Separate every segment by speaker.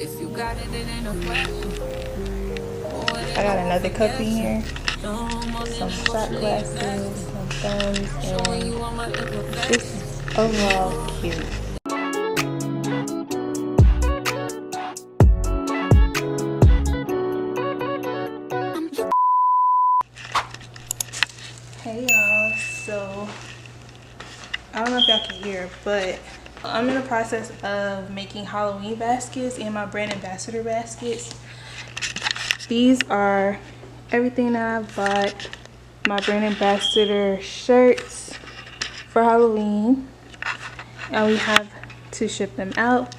Speaker 1: I got another cup in here, some shot glasses, some thumbs, and just overall cute. Hey y'all, so I don't know if y'all can hear, but I'm in the process of making Halloween baskets and my brand ambassador baskets. These are everything that I bought. My brand ambassador shirts for Halloween, and we have to ship them out.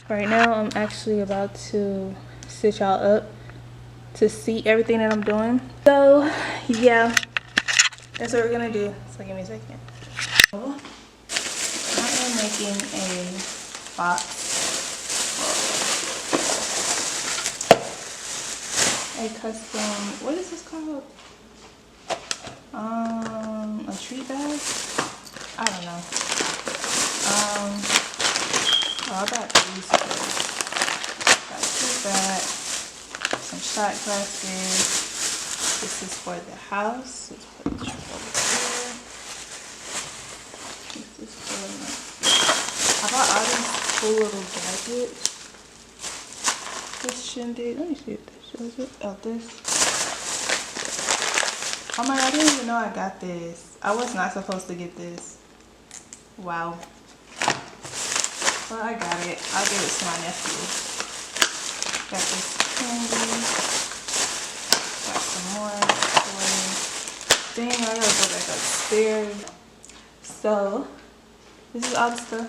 Speaker 1: Right now I'm actually about to sit y'all up to see everything that I'm doing. So yeah, that's what we're gonna do. So give me a second. So, I am making a box, a custom, what is this called? A treat bag? I don't know. Oh, I got these first. Got a treat bag, some shot glasses. This is for the house. Let's put the trip over here. This is for I bought all these cool little gadgets. This shindig. Let me see if this shows it. Oh, this. Oh my god, I didn't even know I got this. I was not supposed to get this. Wow. Well, I got it. I'll give it to my nephew. Got this candy. Got some more toys. Dang, I gotta go back upstairs. So, this is all the stuff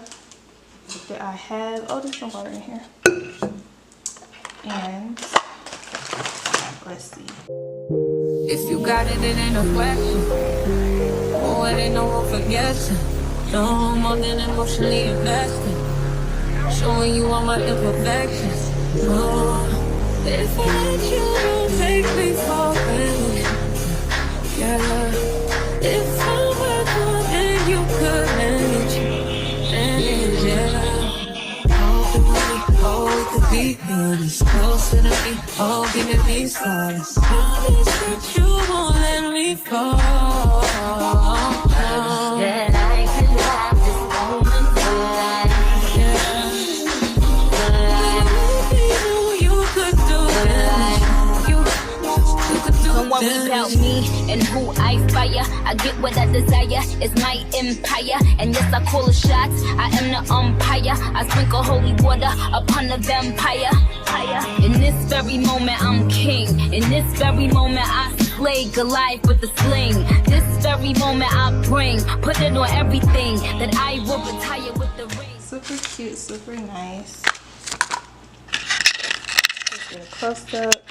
Speaker 1: that I have. Oh, there's some water in here. And let's see.
Speaker 2: If you got it, it ain't no question. Oh, it ain't no room for guessing. No more than emotionally invested. Showing you all my imperfections. Oh, if I let you, don't take me for granted. Yeah, if I were good, then you could manage. Yeah, oh, we could be honest. Closer to me, oh, give me these flowers. Promise that you won't let me fall. That I can have this moment for life.
Speaker 3: Don't worry about me and who I fire. I get what I desire, it's my empire. And yes, I call the shots, I am the umpire. I sprinkle holy water upon the vampire. In this very moment, I'm king. In this very moment, I slay Goliath with the sling. This very moment, I bring, put it on everything that I will retire with the ring.
Speaker 1: Super cute, super nice. Let's get a close up.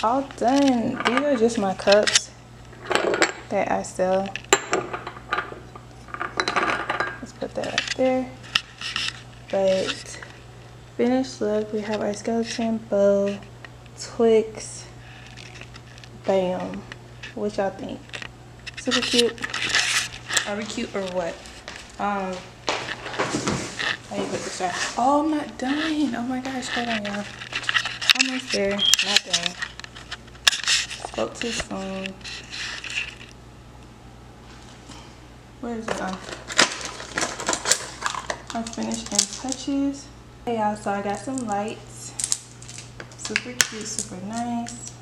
Speaker 1: All done. These are just my cups that I sell. Let's put that up there. But finished look, we have our skeleton bow, Twix, bam. What y'all think? Super cute. Are we cute or what? How you put this back? Oh, I'm not done. Oh my gosh, hold on, y'all. Almost there. Not done. Spoke too soon. Where is it on? Unfinished and touches. Hey y'all, so I got some lights. Super cute, super nice.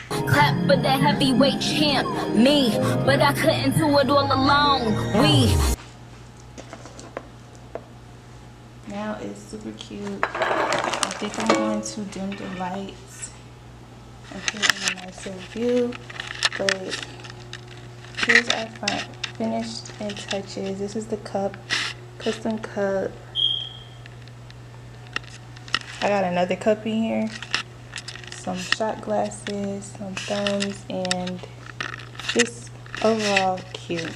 Speaker 3: Clap for the heavyweight champ, me. But I couldn't do it all alone. We.
Speaker 1: Now it's super cute. I think I'm going to dim the lights and put it in a nicer view. But here's our finished and touches. This is the cup, custom cup. I got another cup in here, some shot glasses, some thumbs, and just overall cute.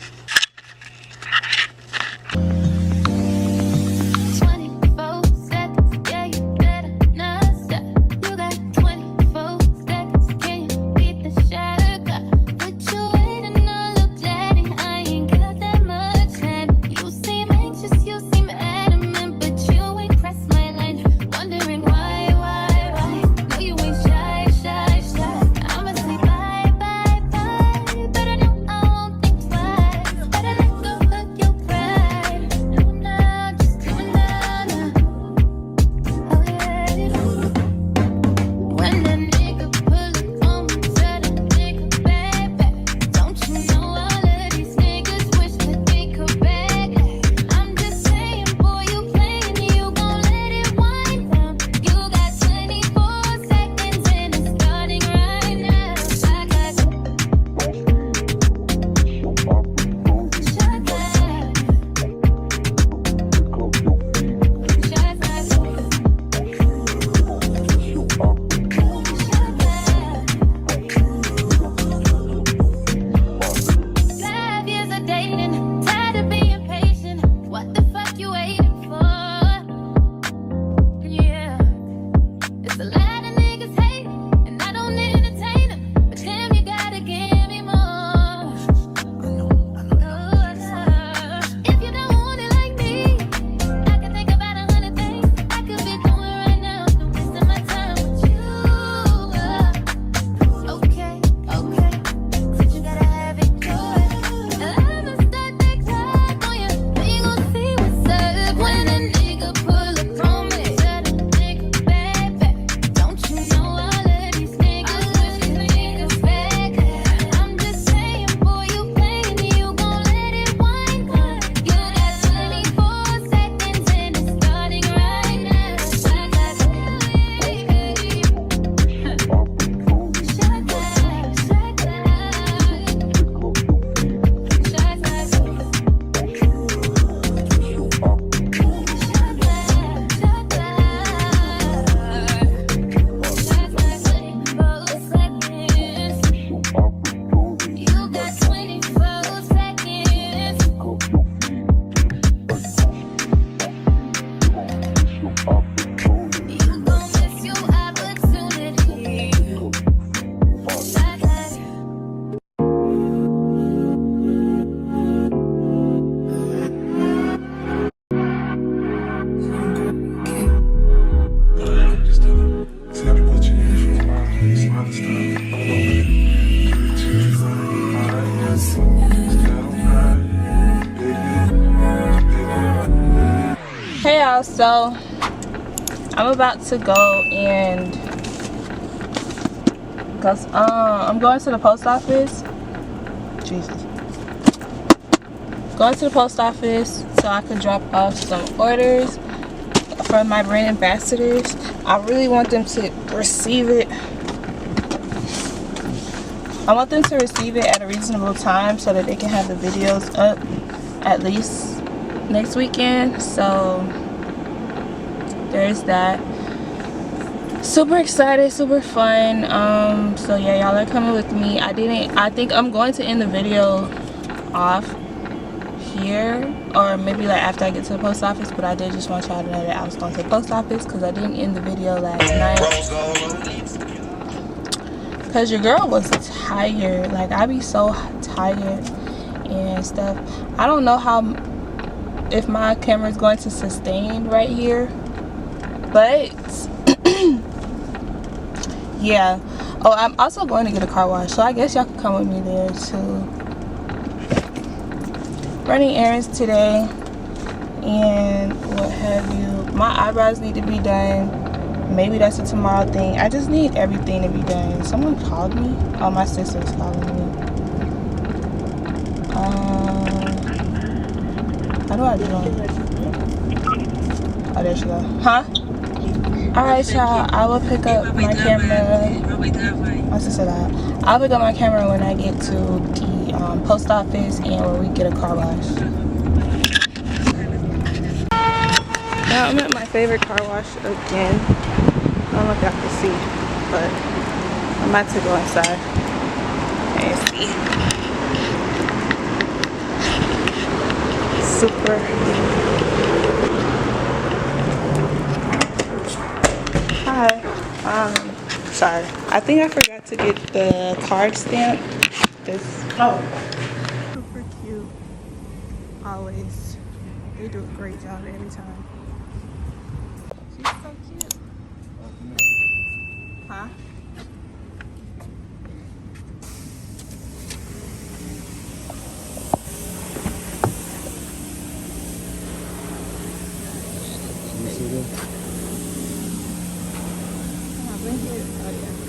Speaker 1: y'all, so I'm about to go and cause I'm going to the post office. Jesus. Going to the post office so I could drop off some orders for my brand ambassadors. I really want them to receive it. I want them to receive it at a reasonable time so that they can have the videos up at least next weekend. So there's that. Super excited, super fun. So yeah, y'all are coming with me. I think I'm going to end the video off here, or maybe like after I get to the post office, but I did just want y'all to know that I was going to the post office because I didn't end the video last night because your girl was tired. Like, I be so tired and stuff. I don't know if my camera is going to sustain right here, but yeah. Oh, I'm also going to get a car wash, so I guess y'all can come with me there too. Running errands today and what have you. My eyebrows need to be done. Maybe that's a tomorrow thing. I just need everything to be done. Someone called me. Oh, my sister's calling me. How do I join? Oh, there she go. Huh? Alright, y'all. I will pick up my camera. My sister died. I'll pick up my camera when I get to the post office and when we get a car wash. Now I'm at my favorite car wash again. I don't know if y'all can see, but I'm about to go inside and see. Super. Hi. Sorry. I think I forgot to get the card stamp. Super cute. Always. They do a great job every time. She's so cute. Huh? You see this? Oh, yeah.